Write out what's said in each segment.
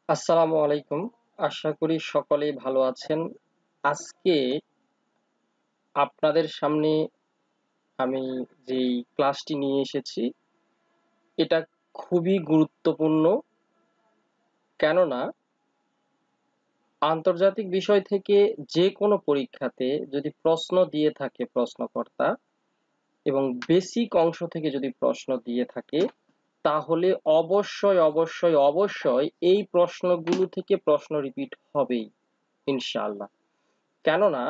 আসসালামু আলাইকুম। আশা করি সকলেই ভালো আছেন। আজকে আপনাদের সামনে আমি যেই ক্লাসটি নিয়ে এসেছি এটা খুবই গুরুত্বপূর্ণ। কেননা আন্তর্জাতিক বিষয় থেকে যে কোনো পরীক্ষাতে যদি প্রশ্ন দিয়ে থাকে প্রশ্নকর্তা এবং বেসিক অংশ থেকে যদি প্রশ্ন দিয়ে থাকে তাহলে অবশ্যই এই প্রশ্নগুলো থেকে প্রশ্ন রিপিট হবেই ইনশাআল্লাহ। কেননা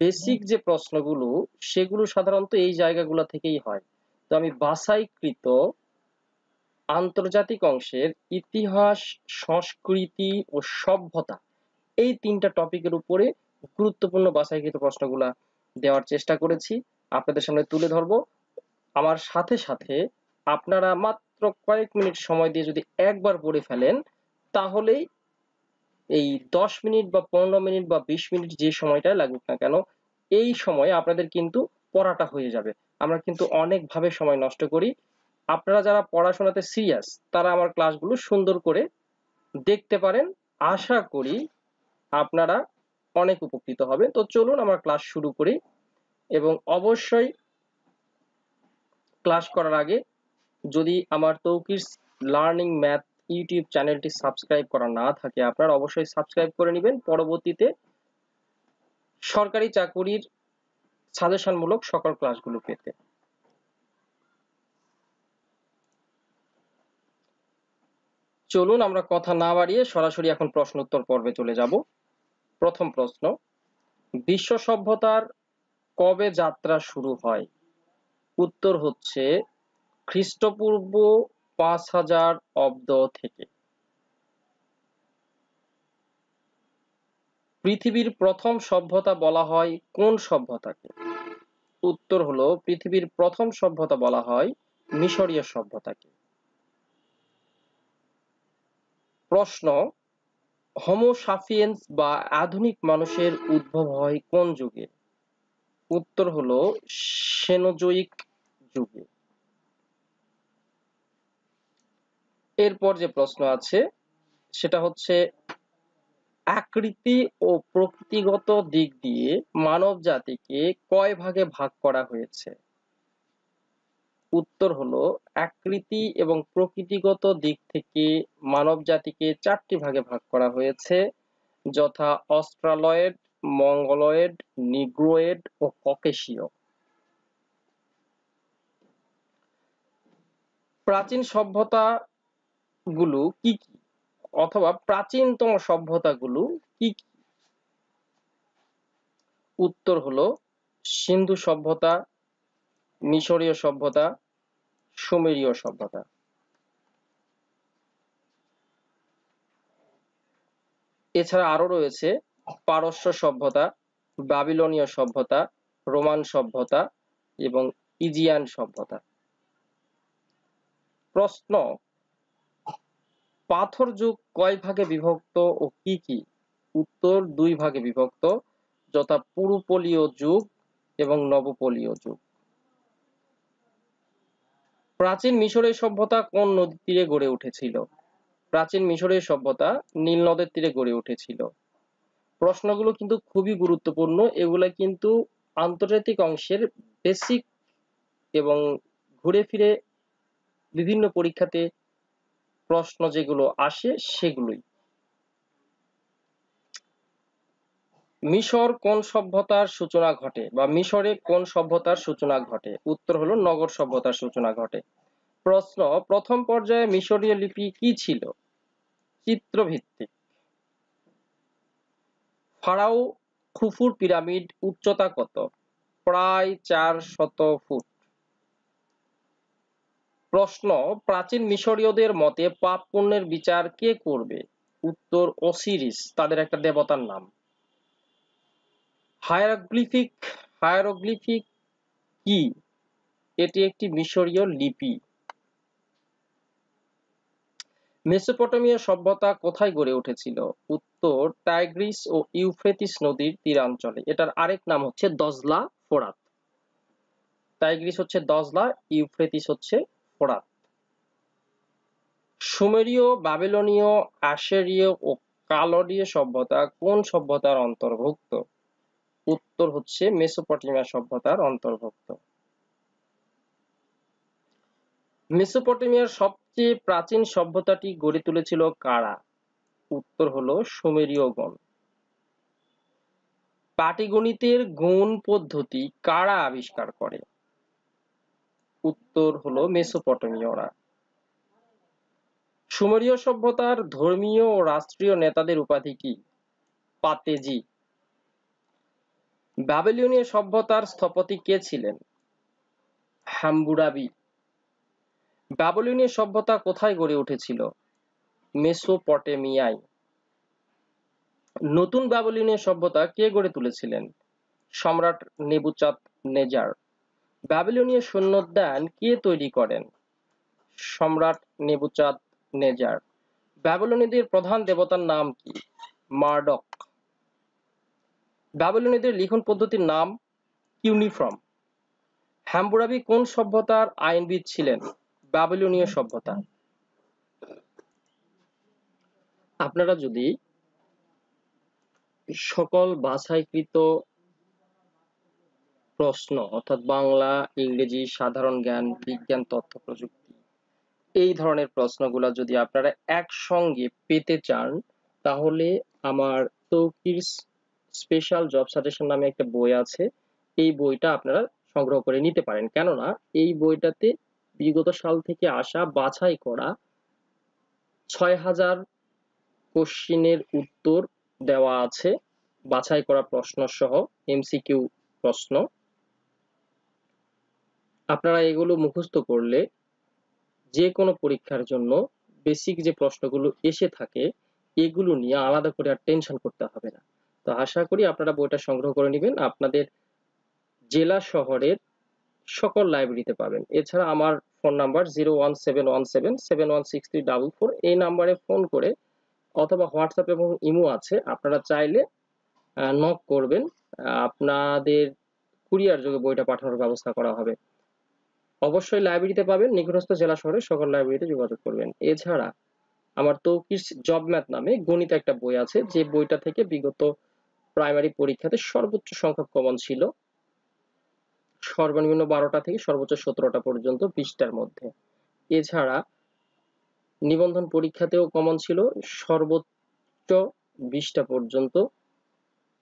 বেসিক যে প্রশ্নগুলো সেগুলো সাধারণত এই জায়গাগুলো থেকেই হয়। তো আমি বাছাইকৃত আন্তর্জাতিক অংশের ইতিহাস, সংস্কৃতি ও সভ্যতা এই তিনটা টপিকের উপরে গুরুত্বপূর্ণ বাছাইকৃত প্রশ্নগুলা দেওয়ার চেষ্টা করেছি, আপনাদের সামনে তুলে ধরবো। আমার সাথে সাথে আপনারা মাত্র কয়েক মিনিট সময় দিয়ে যদি একবার পড়ে ফেলেন তাহলেই এই 10 মিনিট বা 15 মিনিট বা 20 মিনিট যে সময়টাই লাগুক না কেন এই সময়ে আপনাদের কিন্তু পড়াটা হয়ে যাবে। আমরা কিন্তু অনেকভাবে সময় নষ্ট করি। আপনারা যারা পড়াশোনাতে সিরিয়াস তারা আমার ক্লাসগুলো সুন্দর করে দেখতে পারেন। আশা করি আপনারা অনেক উপকৃত হবেন। তো চলুন আমরা ক্লাস শুরু করি। এবং অবশ্যই ক্লাস করার আগে যদি আমার তৌকির লার্নিং ম্যাথ ইউটিউব চ্যানেলটি সাবস্ক্রাইব করা না থাকে আপনারা অবশ্যই সাবস্ক্রাইব করে নেবেন পরবর্তীতে সরকারি চাকুরির সাজেশনমূলক সকল ক্লাসগুলো পেতে। চলুন আমরা কথা না বাড়িয়ে সরাসরি এখন প্রশ্ন উত্তর পর্বে চলে যাব। প্রথম প্রশ্ন, বিশ্ব সভ্যতার কবে যাত্রা শুরু হয়? উত্তর হচ্ছে খ্রিস্টপূর্ব 5000 অব্দ থেকে। পৃথিবীর প্রথম সভ্যতা বলা হয় কোন সভ্যতাকে? উত্তর হলো পৃথিবীর প্রথম সভ্যতা বলা হয় মিশরীয় সভ্যতাকে। প্রশ্ন, হোমো সাপিয়েন্স বা আধুনিক মানুষের উদ্ভব হয় কোন যুগে? উত্তর হলো সেনোজোয়িক যুগে। এরপর যে প্রশ্ন আছে সেটা হচ্ছে আকৃতি ও প্রকৃতিগত দিক দিয়ে মানব জাতিকে কয় ভাগে ভাগ করা হয়েছে? উত্তর হলো আকৃতি এবং প্রকৃতিগত দিক থেকে মানব জাতিকে 4টি ভাগে ভাগ করা হয়েছে, যথা অস্ট্রালয়েড, মঙ্গলয়েড, নিগ্রোয়েড ও ককেশীয়। প্রাচীন সভ্যতাগুলো কি কি অথবা প্রাচীনতম সভ্যতাগুলো কি কি? উত্তর হলো সিন্ধু সভ্যতা, মিশরীয় সভ্যতা, সুমেরীয় সভ্যতা। এছাড়া আরো রয়েছে পারস্য সভ্যতা, বাবিলনীয় সভ্যতা, রোমান সভ্যতা এবং ইজিয়ান সভ্যতা। প্রশ্ন, পাথর যুগ কয় ভাগে বিভক্ত ও কি কি? উত্তর 2 ভাগে বিভক্ত, যথা পুরুপলীয় যুগ এবং নবপলীয় যুগ। প্রাচীন মিশরের সভ্যতা কোন নদীর তীরে গড়ে উঠেছিল? প্রাচীন মিশরের সভ্যতা নীল নদের তীরে গড়ে উঠেছিল। প্রশ্নগুলো কিন্তু খুবই গুরুত্বপূর্ণ, এগুলা কিন্তু আন্তর্জাতিক অংশের বেসিক এবং ঘুরে ফিরে বিভিন্ন পরীক্ষাতে প্রশ্ন যেগুলো আসে সেগুলোই। মিশর কোন সভ্যতার সূচনা ঘটে বা মিশরে কোন সভ্যতার সূচনা ঘটে? উত্তর হলো নগর সভ্যতার সূচনা ঘটে। প্রশ্ন, প্রথম পর্যায়ে মিশরীয় লিপি কি ছিল? চিত্রভিত্তিক। ফারাও খুফুর পিরামিড উচ্চতা কত? প্রায় 400 ফুট। প্রশ্ন, প্রাচীন মিশরীয়দের মতে পাপ পুণ্যের বিচার কে করবে? উত্তর অসিরিস, তাদের একটা দেবতার নাম। হায়ারোগ্লিফিক হায়ারোগ্লিফিক কি? এটি একটি মিশরীয় লিপি। মেসোপটেমীয় সভ্যতা কোথায় গড়ে উঠেছিল? উত্তর টাইগ্রিস ও ইউফ্রেটিস নদীর তীরাঞ্চলে। এটার আরেক নাম হচ্ছে দজলা ফোরাত। টাইগ্রিস হচ্ছে দজলা, ইউফ্রেটিস হচ্ছে ফোরাত। সুমেরীয়, বাবিলনীয়, আশেরীয় ও কালদীয় সভ্যতা কোন সভ্যতার অন্তর্ভুক্ত? উত্তর হচ্ছে মেসোপটেমিয়া সভ্যতার অন্তর্ভুক্ত। মেসোপটেমিয়ার সবচেয়ে প্রাচীন সভ্যতাটি গড়ে তুলেছিল কারা? উত্তর হলো সুমেরীয়গণ। পাটিগণিতের গুণ পদ্ধতি কারা আবিষ্কার করে? উত্তর হলো মেসোপটেমীয়রা। সুমেরীয় সভ্যতার ধর্মীয় ও রাষ্ট্রীয় নেতাদের উপাধি কি? পাতেজি। বাবিলনীয় সভ্যতার স্থপতি কে ছিলেন? হাম্মুরাবি। বাবিলনীয় সভ্যতা কোথায় গড়ে উঠেছিল? মেসোপটেমিয়ায়। নতুন বাবিলনীয় সভ্যতা কে গড়ে তুলেছিলেন? সম্রাট নেবুচাঁদ-নেজার। বাবিলনীয় সৈন্যোদ্যান কে তৈরি করেন? সম্রাট নেবুচাঁদ-নেজার। বাবিলনীয়দের প্রধান দেবতার নাম কি? মারডক। বাবিলনীয়দের লিখন পদ্ধতির নাম কিউনিফর্ম। হাম্মুরাবি কোন সভ্যতার আইনবিদ ছিলেন? বাবিলনীয় সভ্যতা। আপনারা যদি সকল বাছাইকৃত প্রশ্ন অর্থাৎ বাংলা, ইংরেজি, সাধারণ জ্ঞান, বিজ্ঞান, তথ্য প্রযুক্তি এই ধরনের প্রশ্নগুলো যদি আপনারা একসঙ্গে পেতে চান তাহলে আমার তৌকির স্পেশাল জব সাজেশন নামে একটা বই আছে, এই বইটা আপনারা সংগ্রহ করে নিতে পারেন। কেননা এই বইটাতে বিগত সাল থেকে আসা বাছাই করা ৬,০০০ কোশ্চেনের উত্তর দেওয়া আছে, বাছাই করা প্রশ্ন সহ এমসিকিউ প্রশ্ন। আপনারা এগুলো মুখস্থ করলে যে কোনো পরীক্ষার জন্য বেসিক যে প্রশ্নগুলো এসে থাকে এগুলো নিয়ে আলাদা করে আর টেনশন করতে হবে না। তো আশা করি আপনারা বইটা সংগ্রহ করে নেবেন, আপনাদের জেলা শহরের সকল লাইব্রেরিতে পাবেন। এছাড়া আমার ফোন নাম্বার 01717716344, এই নাম্বারে ফোন করে অথবা হোয়াটসঅ্যাপ এবং ইমো আছে, আপনারা চাইলে নক করবেন, আপনাদের কুরিয়ার যোগে বইটা পাঠানোর ব্যবস্থা করা হবে। অবশ্যই লাইব্রেরিতে পাবেন, নিকটস্থ জেলা শহরের সকল লাইব্রেরিতে যোগাযোগ করবেন। এছাড়া আমার তৌকির জব ম্যাথ নামে গণিত একটা বই আছে, যে বইটা থেকে বিগত প্রাইমারি পরীক্ষাতে সর্বোচ্চ সংখ্যক কমন ছিল, সর্বনিম্ন 12টা থেকে সর্বোচ্চ 17টা পর্যন্ত 20টার মধ্যে। এছাড়া নিবন্ধন পরীক্ষাতেও কমন ছিল সর্বোচ্চ 20টা পর্যন্ত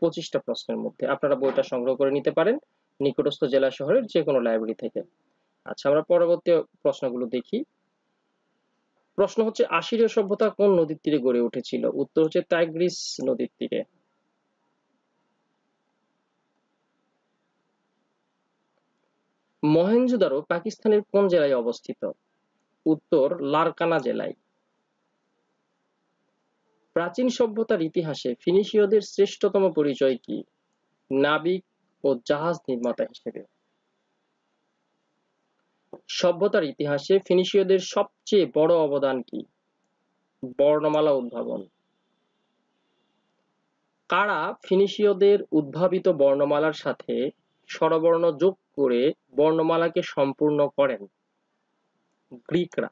25টা প্রশ্নের মধ্যে। আপনারা বইটা সংগ্রহ করে নিতে পারেন নিকটস্থ জেলা শহরের যে কোনো লাইব্রেরি থেকে। আচ্ছা, আমরা পরবর্তী প্রশ্নগুলো দেখি। প্রশ্ন হচ্ছে আসিরীয় সভ্যতা কোন নদীর তীরে গড়ে উঠেছিল? উত্তর হচ্ছে টাইগ্রিস নদীর তীরে। মহেঞ্জোদারো পাকিস্তানের কোন জেলায় অবস্থিত? উত্তর লারকানা জেলায়। প্রাচীন সভ্যতার ইতিহাসে ফিনিশীয়দের শ্রেষ্ঠতম পরিচয় কি? নাবিক ও জাহাজ নির্মাতা হিসেবে। সভ্যতার ইতিহাসে ফিনিশীয়দের সবচেয়ে বড় অবদান কি? বর্ণমালা উদ্ভাবন। কারা ফিনিশীয়দের উদ্ভাবিত বর্ণমালার সাথে স্বরবর্ণ যোগ করে বর্ণমালাকে সম্পূর্ণ করেন? গ্রিকরা।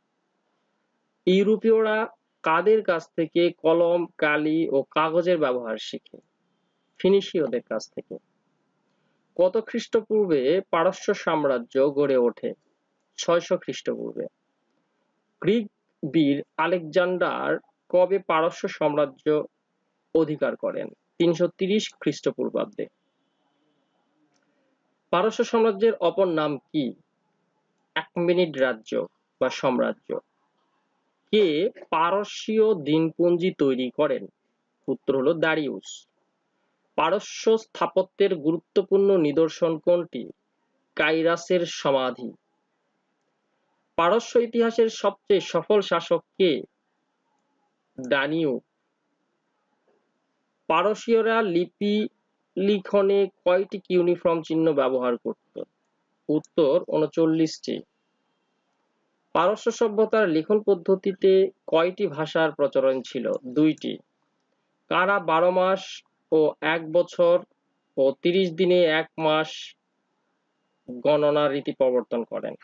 ইউরোপীয়রা কাদের কাছ থেকে কলম, কালি ও কাগজের ব্যবহার শিখে? ফিনিশীয়দের কাছ থেকে। কত খ্রিস্টপূর্বে পারস্য সাম্রাজ্য গড়ে ওঠে? 600 খ্রিস্টপূর্বে। গ্রিক বীর আলেকজান্ডার কবে পারস্য সাম্রাজ্য অধিকার করেন? 330 খ্রিস্টপূর্বাব্দে। পারস্য সাম্রাজ্যের অপর নাম কি? একমেনিড রাজ্য বা সাম্রাজ্য। কে পারস্যীয় দিনপঞ্জি তৈরি করেন? উত্তর হলো দারিউস। পারস্য স্থাপত্যের গুরুত্বপূর্ণ নিদর্শন কোনটি? কাইরাসের সমাধি। পারস্য ইতিহাসের সবচেয়ে সফল শাসক কে? দানিউব। পারসীয়রা লিপি লিখনে কয়টি কিউনিফর্ম চিহ্ন ব্যবহার করত? উত্তর 39টি। পারস্য সভ্যতার লিখন পদ্ধতিতে কয়টি ভাষার প্রচলন ছিল? 2টি। কারা 12 মাস ও 1 বছর ও 30 দিনে 1 মাস গণনার রীতি প্রবর্তন করেন?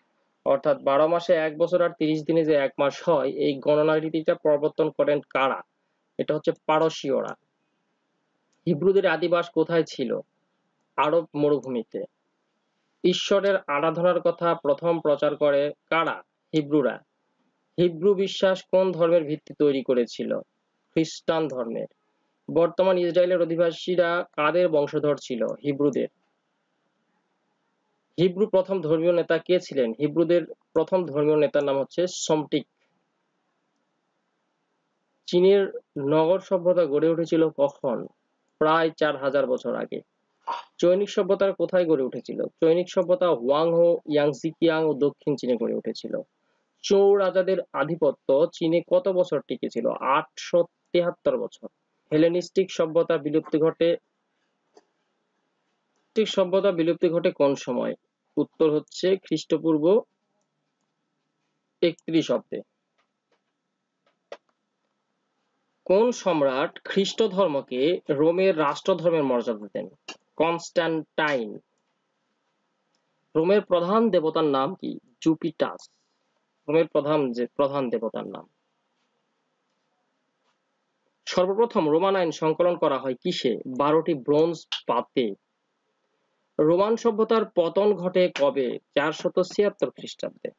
অর্থাৎ 12 মাসে 1 বছর আর 30 দিনে যে 1 মাস হয়, এই গণনা রীতিটা প্রবর্তন করেন কারা? এটা হচ্ছে পারসীয়রা। হিব্রুদের আদিবাস কোথায় ছিল? আরব মরুভূমিতে। ঈশ্বরের আরাধনার কথা প্রথম প্রচার করে কারা? হিব্রুরা। হিব্রু বিশ্বাস কোন ধর্মের ভিত্তি তৈরি করেছিল? খ্রিস্টান ধর্মের। বর্তমান ইসরায়েলের অধিবাসীরা কাদের বংশধর ছিল? হিব্রুদের। হিব্রু প্রথম ধর্মীয় নেতা কে ছিলেন? হিব্রুদের প্রথম ধর্মীয় নেতার নাম হচ্ছে সমটিক। চীনের নগর সভ্যতা গড়ে উঠেছিল কখন? প্রায় 4000 বছর আগে। চৈনিক সভ্যতার কোথায় গড়ে উঠেছিল? চৈনিক সভ্যতা হুয়াংহো, ইয়াংজিকিয়াং ও দক্ষিণ চীনে গড়ে উঠেছিল। চৌ রাজাদের আধিপত্য চীনে কত বছর টিকেছিল? 873 বছর। হেলেনিস্টিক সভ্যতা বিলুপ্তি ঘটে কোন সময়? উত্তর হচ্ছে খ্রিস্টপূর্ব 31 অব্দে। কোন সম্রাট খ্রিস্ট ধর্মকে রোমের রাষ্ট্রধর্মের মর্যাদা দেন? কনস্ট্যান্টাইন। রোমের প্রধান দেবতার নাম কি? জুপিটাস। রোমের প্রধান দেবতার নাম। সর্বপ্রথম রোমান আইন সংকলন করা হয় কিসে? 12টি ব্রোঞ্জ পাতে। রোমান সভ্যতার পতন ঘটে কবে? 476 খ্রিস্টাব্দে।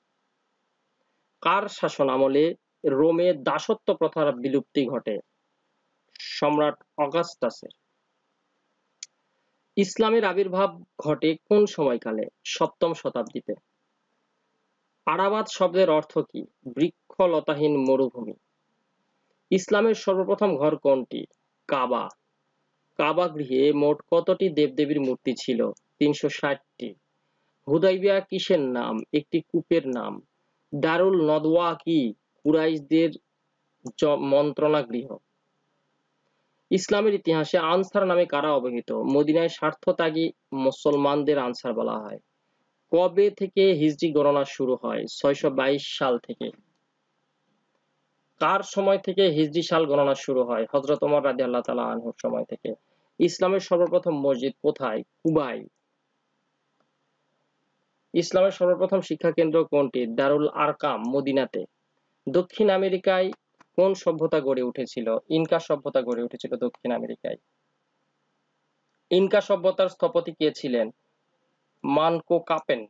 কার শাসন আমলে রোমে দাসত্ব প্রথার বিলুপ্তি ঘটে? সম্রাট অগাস্টাসের। ইসলামের আবির্ভাব ঘটে কোন সময়কালে? 7ম শতাব্দীতে। আরাবাত শব্দের অর্থ কি? বৃক্ষলতাহীন মরুভূমি। ইসলামের সর্বপ্রথম ঘর কোনটি? কাবা। কাবা গৃহে মোট কতটি দেবদেবীর মূর্তি ছিল? 360টি। হুদাইবিয়া কিসের নাম? একটি কূপের নাম। দারুল নদওয়া কি? কুরাইশদের মন্ত্রণা গৃহ। ইসলামের ইতিহাসে আনসার নামে কারা অবহিত? মদিনায় স্বার্থত্যাগী মুসলমানদের আনসার বলা হয়। কবে থেকে হিজরি গণনা শুরু হয়? 622 সাল থেকে। কার সময় থেকে হিজরি সাল গণনা শুরু হয়? হযরত ওমর রাদিয়াল্লাহু তাআলা আনহুর সময় থেকে। ইসলামের সর্বপ্রথম মসজিদ কোথায়? কুবায়। ইসলামের সর্বপ্রথম শিক্ষা কেন্দ্র কোনটি? দারুল আরকাম, মদিনাতে। দক্ষিণ আমেরিকায় কোন সভ্যতা গড়ে উঠেছিল? ইনকা সভ্যতা গড়ে উঠেছিল দক্ষিণ আমেরিকায়। ইনকা সভ্যতার স্থপতি কে ছিলেন? মানকো কাপেন।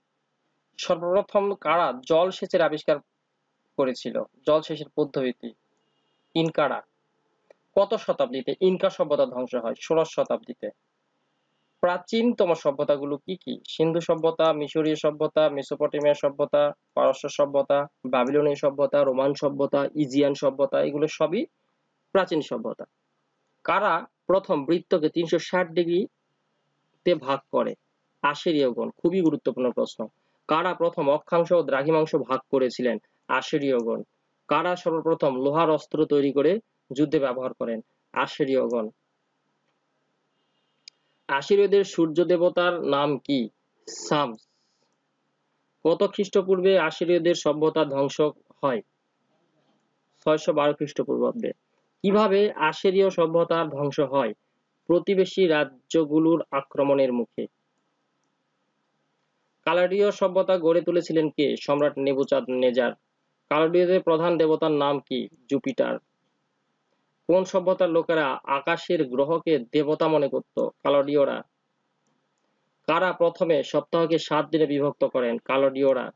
সর্বপ্রথম কারা জলসেচের আবিষ্কার করেছিল? জলসেচের পদ্ধতি ইনকারা। কত শতাব্দীতে ইনকা সভ্যতা ধ্বংস হয়? 16 শতাব্দীতে। প্রাচীনতম সভ্যতাগুলো কি কি? সিন্ধু সভ্যতা, মিশরীয় সভ্যতা, মেসোপটেমিয়া সভ্যতা, পারস্য সভ্যতা, বাবিলনীয় সভ্যতা, রোমান সভ্যতা, ইজিয়ান সভ্যতা, এগুলো সবই প্রাচীন সভ্যতা। কারা প্রথম বৃত্তকে 360 ডিগ্রিতে ভাগ করে? আশেরীয়গণ। খুবই গুরুত্বপূর্ণ প্রশ্ন। কারা প্রথম অক্ষাংশ ও দ্রাঘিমাংশ ভাগ করেছিলেন? আশেরীয়গণ। কারা সর্বপ্রথম লোহার অস্ত্র তৈরি করে যুদ্ধে ব্যবহার করেন? আশেরীয়গণ। আশিরীয়দের সূর্য দেবতার নাম কি? সামস। কত খ্রিস্টপূর্বে আশিরীয়দের সভ্যতা ধ্বংস হয়? 612 খ্রিস্টপূর্বাব্দে। কিভাবে আশিরীয় সভ্যতার ধ্বংস হয়? প্রতিবেশী রাজ্যগুলোর আক্রমণের মুখে। কালাডীয় সভ্যতা গড়ে তুলেছিলেন কে? সম্রাট নেবুচাঁদ-নেজার। কালাডীয়দের প্রধান দেবতার নাম কি? জুপিটার। কোন সভ্যতার লোকেরা আকাশের গ্রহকে দেবতা মনে করত? কালাডীয়রা। কারা প্রথমে সপ্তাহকে 7 দিনে বিভক্ত করেন? কালাডীয়রা।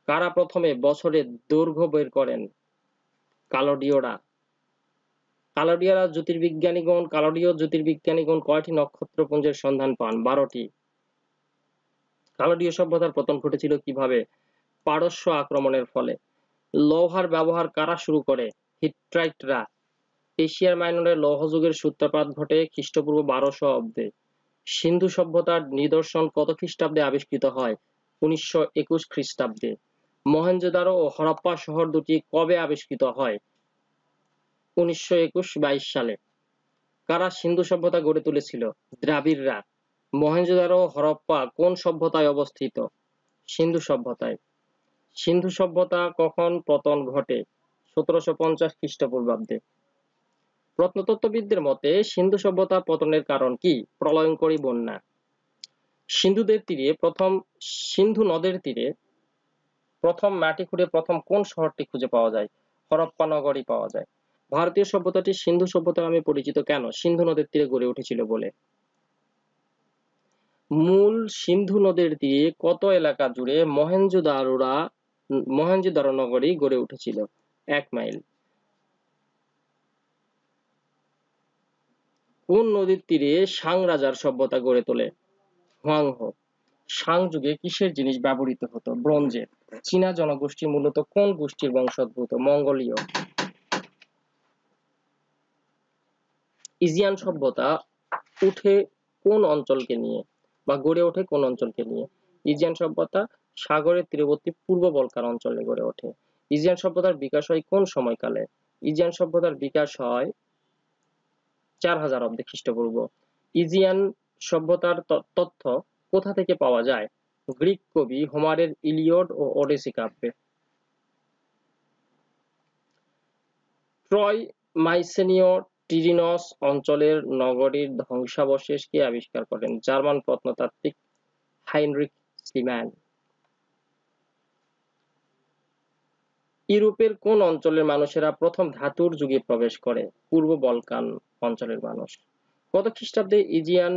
কারা প্রথমে বছরের দৈর্ঘ্য বের করেন? কালাডীয়রা। কালাডীয় জ্যোতির্বিজ্ঞানীগণ কয়টি নক্ষত্রপুঞ্জের সন্ধান পান? 12টি। কালাডীয় সভ্যতার পতন ঘটেছিল কিভাবে? পারস্য আক্রমণের ফলে। লৌহার ব্যবহার কারা শুরু করে? হিট্টাইটরা। এশিয়ার মাইনরে লৌহ যুগের সূত্রপাত ঘটে খ্রিস্টপূর্ব 1200 অব্দে। সিন্ধু সভ্যতার নিদর্শন কত খ্রিস্টাব্দে আবিষ্কৃত হয়? 1921 খ্রিস্টাব্দে। মহেঞ্জোদারো ও হরপ্পা শহর দুটি কবে আবিষ্কৃত হয়? 1921-22 সালে। কারা সিন্ধু সভ্যতা গড়ে তুলেছিল? দ্রাবিড়রা। মহেঞ্জোদারো ও হরপ্পা কোন সভ্যতায় অবস্থিত? সিন্ধু সভ্যতায়। সিন্ধু সভ্যতা কখন পতন ঘটে? 1750 খ্রিস্টপূর্বাব্দে। প্রত্নতত্ত্ববিদদের মতে সিন্ধু সভ্যতা পতনের কারণ কি? প্রলয়ঙ্করী বন্যা। সিন্ধু নদের তীরে প্রথম মাটি খুঁড়ে প্রথম কোন শহরটি খুঁজে পাওয়া যায়? হরপ্পা নগরী পাওয়া যায়। ভারতীয় সভ্যতাটি সিন্ধু সভ্যতা নামে পরিচিত কেন? সিন্ধু নদের তীরে গড়ে উঠেছিল বলে। মূল সিন্ধু নদের তীরে কত এলাকা জুড়ে মহেঞ্জোদারো নগরী গড়ে উঠেছিল? 1 মাইল। কোন নদীর তীরে শাং রাজার সভ্যতা গড়ে তোলে? হুয়াংহো। শাং যুগে কিসের জিনিস ব্যবহৃত হতো? ব্রোঞ্জের। চীনা জনগোষ্ঠী মূলত কোন গোষ্ঠীর বংশোদ্ভূত? মঙ্গোলীয়। ইজিয়ান সভ্যতা উঠে কোন অঞ্চলকে নিয়ে বা গড়ে ওঠে কোন অঞ্চলকে নিয়ে? ইজিয়ান সভ্যতা সাগরের তীরবর্তী পূর্ব বলকার অঞ্চলে গড়ে ওঠে। ইজিয়ান সভ্যতার বিকাশ হয় কোন সময়কালে? ইজিয়ান সভ্যতার বিকাশ হয় 4000 অব্দে খ্রিস্টপূর্ব। ইজিয়ান সভ্যতার তথ্য কোথা থেকে পাওয়া যায়? গ্রিক কবি হোমারের ইলিয়ড ও ওডিসি কাব্যে। ট্রয় মাইসেনীয় টিরিনস অঞ্চলের নগরীর ধ্বংসাবশেষ কে আবিষ্কার করেন? জার্মান প্রত্নতাত্ত্বিক হাইনরিখ স্লিম্যান। ইউরোপের কোন অঞ্চলের মানুষেরা প্রথম ধাতুর যুগে প্রবেশ করে? পূর্ব বলকান অঞ্চলের মানুষ। কত খ্রিস্টাব্দে ইজিয়ান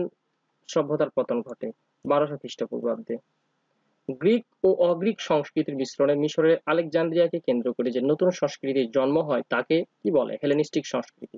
সভ্যতার পতন ঘটে? 1200 খ্রিস্টপূর্বাব্দে। গ্রিক ও অগ্রিক সংস্কৃতির মিশ্রণে মিশরের আলেকজান্দ্রিয়াকে কেন্দ্র করে যে নতুন সংস্কৃতির জন্ম হয় তাকে কি বলে? হেলেনিস্টিক সংস্কৃতি।